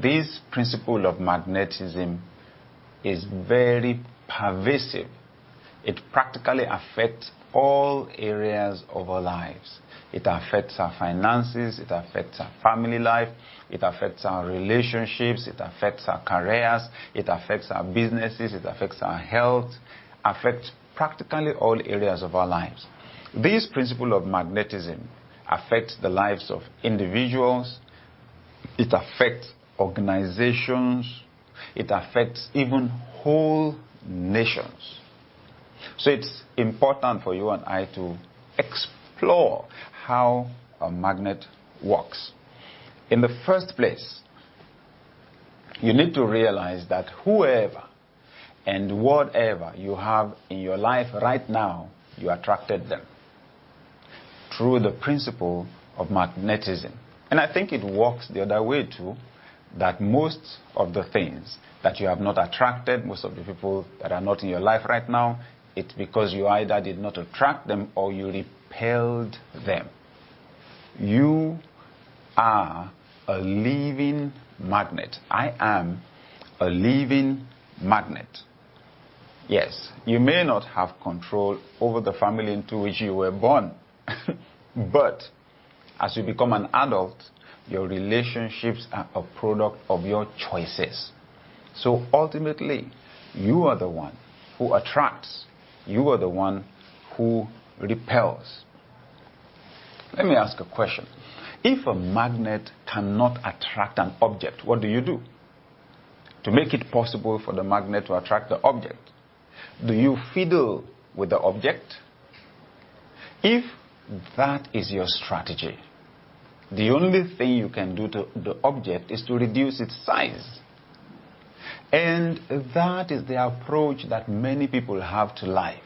this principle of magnetism is very pervasive. It practically affects all areas of our lives. It affects our finances, it affects our family life, it affects our relationships, it affects our careers, it affects our businesses, it affects our health, affects practically all areas of our lives. This principle of magnetism affects the lives of individuals, it affects organizations, it affects even whole nations. So it's important for you and I to explore how a magnet works. In the first place, you need to realize that whoever and whatever you have in your life right now, you attracted them through the principle of magnetism. And I think it works the other way too, that most of the things that you have not attracted, most of the people that are not in your life right now, it's because you either did not attract them or you repelled them. You are a living magnet. I am a living magnet. Yes, you may not have control over the family into which you were born, but as you become an adult, your relationships are a product of your choices. So ultimately, you are the one who attracts. You are the one who repels. Let me ask a question. If a magnet cannot attract an object, what do you do to make it possible for the magnet to attract the object? Do you fiddle with the object? If that is your strategy, the only thing you can do to the object is to reduce its size. And that is the approach that many people have to life.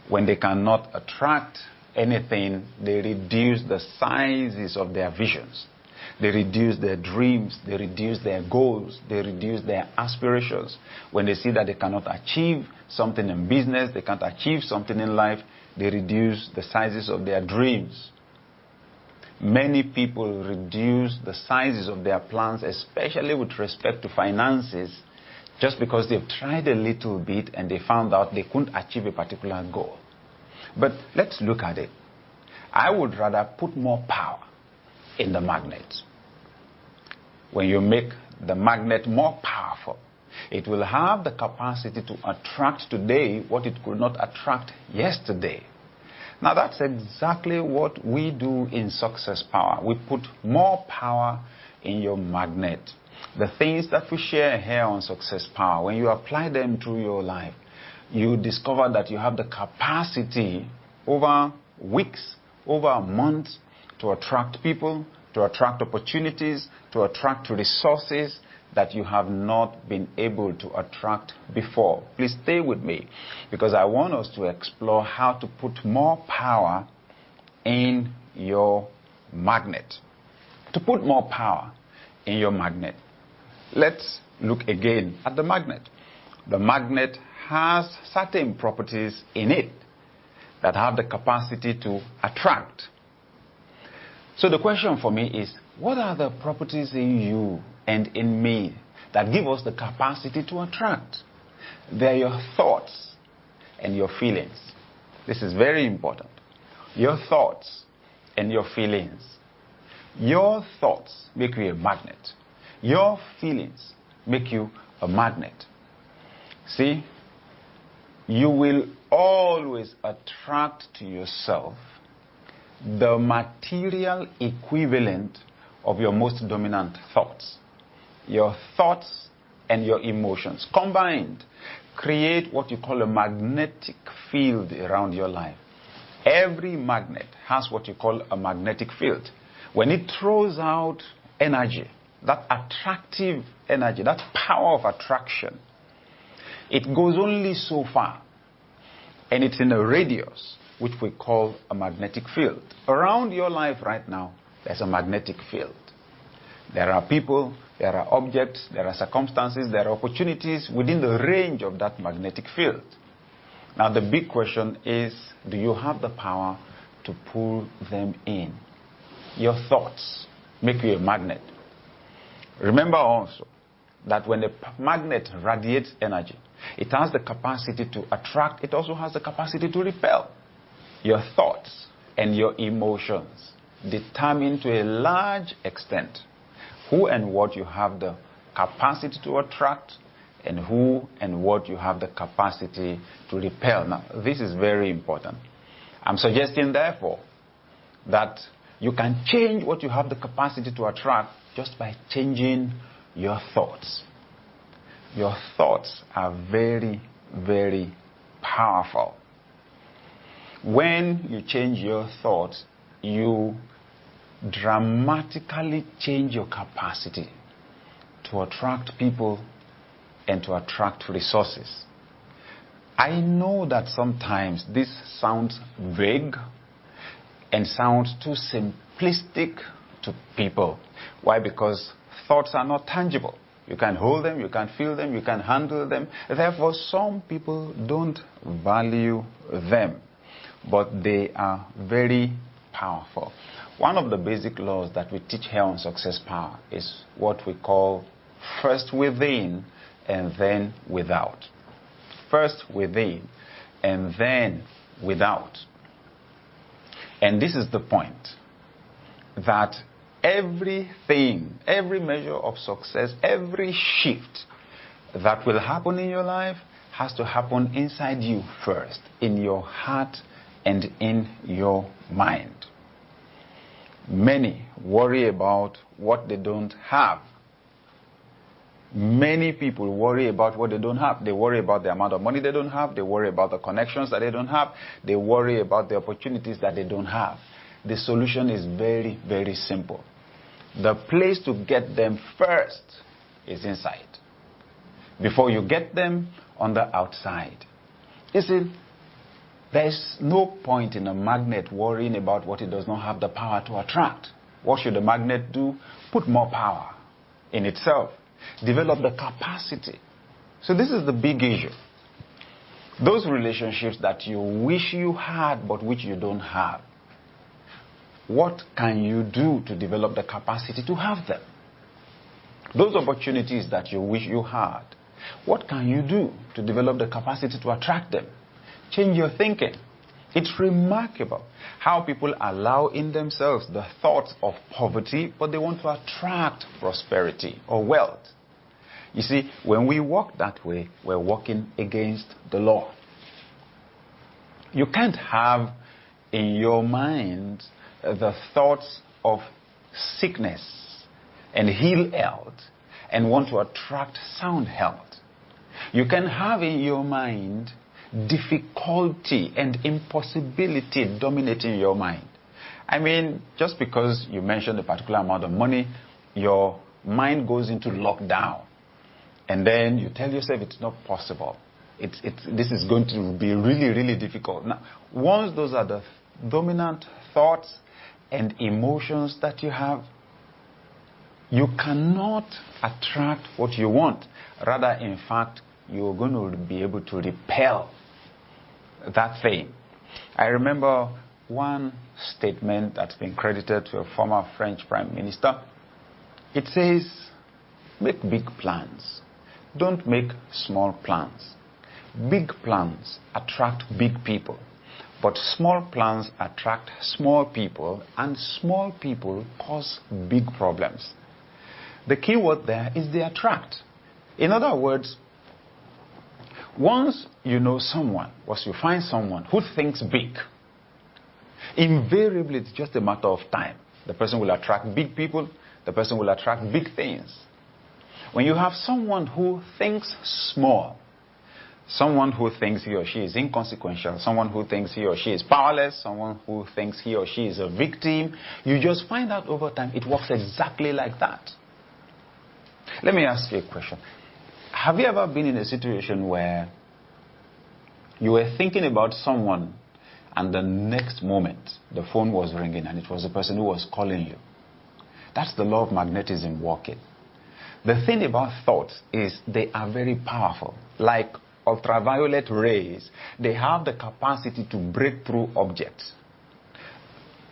When they cannot attract anything, they reduce the sizes of their visions. They reduce their dreams, they reduce their goals, they reduce their aspirations. When they see that they cannot achieve something in business, they can't achieve something in life, they reduce the sizes of their dreams. Many people reduce the sizes of their plans, especially with respect to finances, just because they've tried a little bit and they found out they couldn't achieve a particular goal. But let's look at it. I would rather put more power in the magnet. When you make the magnet more powerful, it will have the capacity to attract today what it could not attract yesterday. Now that's exactly what we do in Success Power. We put more power in your magnet. The things that we share here on Success Power, when you apply them to your life, you discover that you have the capacity over weeks, over months, to attract people, to attract opportunities, to attract resources that you have not been able to attract before. Please stay with me, because I want us to explore how to put more power in your magnet. To put more power in your magnet, let's look again at the magnet. The magnet has certain properties in it that have the capacity to attract. So the question for me is, what are the properties in you and in me that give us the capacity to attract? They're your thoughts and your feelings. This is very important. Your thoughts and your feelings. Your thoughts make you a magnet. Your feelings make you a magnet. See, you will always attract to yourself the material equivalent of your most dominant thoughts. Your thoughts and your emotions combined create what you call a magnetic field around your life. Every magnet has what you call a magnetic field. When it throws out energy, that attractive energy, that power of attraction, it goes only so far. And it's in a radius, which we call a magnetic field. Around your life right now, there's a magnetic field. There are people, there are objects, there are circumstances, there are opportunities within the range of that magnetic field. Now the big question is, do you have the power to pull them in? Your thoughts make you a magnet. Remember also that when a magnet radiates energy, it has the capacity to attract, it also has the capacity to repel. Your thoughts and your emotions determine to a large extent who and what you have the capacity to attract and who and what you have the capacity to repel. Now, this is very important. I'm suggesting, therefore, that you can change what you have the capacity to attract just by changing your thoughts. Your thoughts are very, very powerful. When you change your thoughts, you dramatically change your capacity to attract people and to attract resources. I know that sometimes this sounds vague and sounds too simplistic to people. Why? Because thoughts are not tangible. You can hold them, you can feel them, you can handle them. Therefore, some people don't value them, but they are very powerful. One of the basic laws that we teach here on Success Power is what we call first within and then without. First within and then without. And this is the point, that everything, every measure of success, every shift that will happen in your life has to happen inside you first, in your heart and in your mind. Many worry about what they don't have. Many people worry about what they don't have. They worry about the amount of money they don't have. They worry about the connections that they don't have. They worry about the opportunities that they don't have. The solution is very, very simple. The place to get them first is inside, before you get them on the outside. You see, there's no point in a magnet worrying about what it does not have the power to attract. What should the magnet do? Put more power in itself. Develop the capacity. So this is the big issue. Those relationships that you wish you had but which you don't have, what can you do to develop the capacity to have them? Those opportunities that you wish you had, what can you do to develop the capacity to attract them? Change your thinking. It's remarkable how people allow in themselves the thoughts of poverty, but they want to attract prosperity or wealth. You see, when we walk that way, we're walking against the law. You can't have in your mind the thoughts of sickness and ill health and want to attract sound health. You can have in your mind difficulty and impossibility dominating your mind. I mean, just because you mentioned a particular amount of money, your mind goes into lockdown. And then you tell yourself it's not possible. This is going to be really, really difficult. Now, once those are the dominant thoughts and emotions that you have, you cannot attract what you want. Rather, in fact, you're going to be able to repel that thing. I remember one statement that's been credited to a former French Prime Minister. It says, make big plans. Don't make small plans. Big plans attract big people, but small plans attract small people, and small people cause big problems. The key word there is the attract. In other words, once you know someone, once you find someone who thinks big, invariably it's just a matter of time. The person will attract big people, the person will attract big things. When you have someone who thinks small, someone who thinks he or she is inconsequential, someone who thinks he or she is powerless, someone who thinks he or she is a victim, you just find out over time it works exactly like that. Let me ask you a question. Have you ever been in a situation where you were thinking about someone and the next moment the phone was ringing and it was the person who was calling you? That's the law of magnetism working. The thing about thoughts is they are very powerful. Like ultraviolet rays, they have the capacity to break through objects.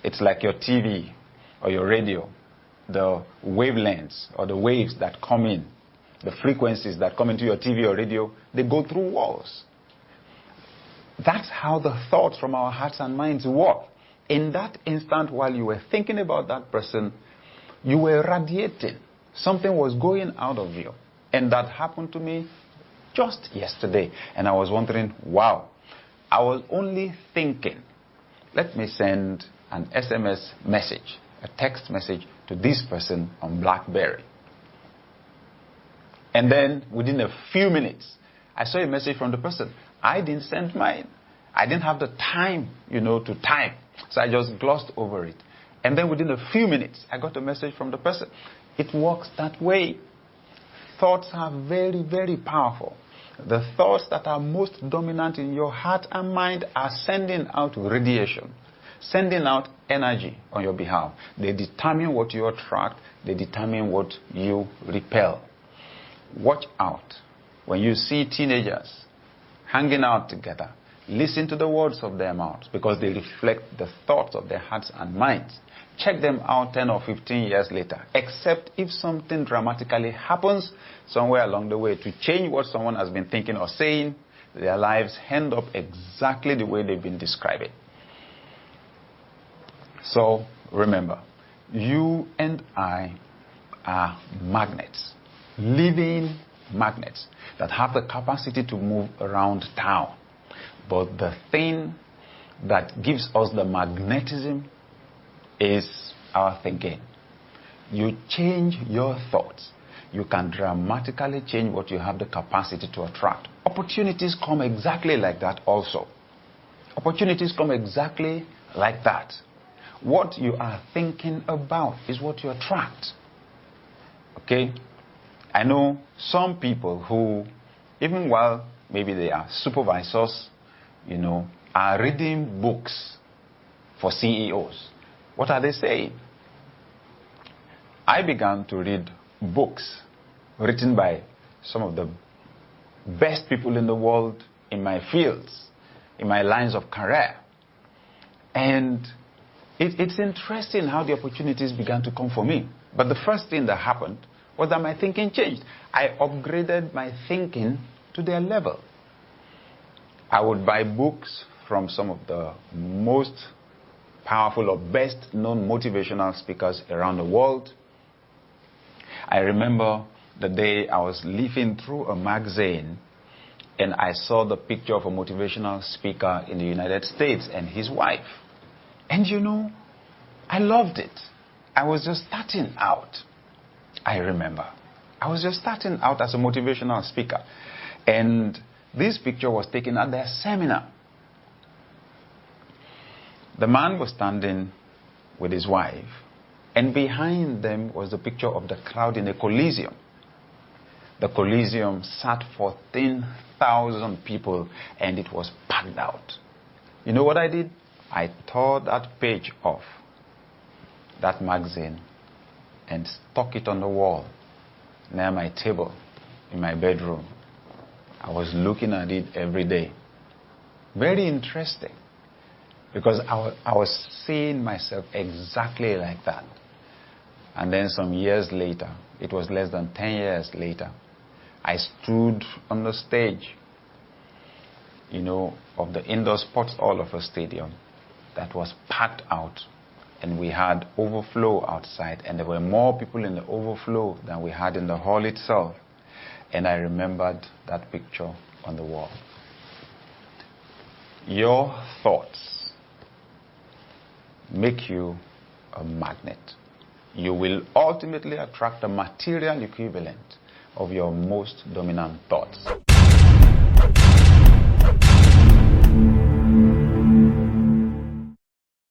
It's like your TV or your radio. the wavelengths or the waves that come in, the frequencies that come into your TV or radio, they go through walls. That's how the thoughts from our hearts and minds work. In that instant, while you were thinking about that person, you were radiating. Something was going out of you. And that happened to me just yesterday. And I was wondering, wow, I was only thinking, let me send an SMS message, a text message to this person on BlackBerry. And then within a few minutes, I saw a message from the person. I didn't send mine. I didn't have the time, to type. So I just glossed over it. And then within a few minutes, I got a message from the person. It works that way. Thoughts are very, very powerful. The thoughts that are most dominant in your heart and mind are sending out radiation, sending out energy on your behalf. They determine what you attract. They determine what you repel. Watch out when you see teenagers hanging out together. Listen to the words of their mouths because they reflect the thoughts of their hearts and minds. Check them out 10 or 15 years later, except if something dramatically happens somewhere along the way to change what someone has been thinking or saying, their lives end up exactly the way they've been describing. So remember, you and I are magnets, living magnets that have the capacity to move around town. But the thing that gives us the magnetism is our thinking. You change your thoughts, you can dramatically change what you have the capacity to attract. Opportunities come exactly like that also. Opportunities come exactly like that. What you are thinking about is what you attract. Okay? I know some people who, even while maybe they are supervisors, are reading books for CEOs. What are they saying? I began to read books written by some of the best people in the world in my fields, in my lines of career. And it's interesting how the opportunities began to come for me. But the first thing that happened was that my thinking changed. I upgraded my thinking to their level. I would buy books from some of the most powerful or best known motivational speakers around the world. I remember the day I was leafing through a magazine and I saw the picture of a motivational speaker in the United States and his wife. And I loved it. I was just starting out. I remember. I was just starting out as a motivational speaker. And this picture was taken at their seminar. The man was standing with his wife, and behind them was the picture of the crowd in the Coliseum. The Coliseum sat 14,000 people, and it was packed out. You know what I did? I tore that page off, that magazine, and stuck it on the wall near my table in my bedroom. I was looking at it every day. Very interesting. Because I was seeing myself exactly like that. And then some years later, it was less than 10 years later, I stood on the stage, of the indoor sports hall of a stadium that was packed out. And we had overflow outside. And there were more people in the overflow than we had in the hall itself. And I remembered that picture on the wall. Your thoughts make you a magnet. You will ultimately attract the material equivalent of your most dominant thoughts.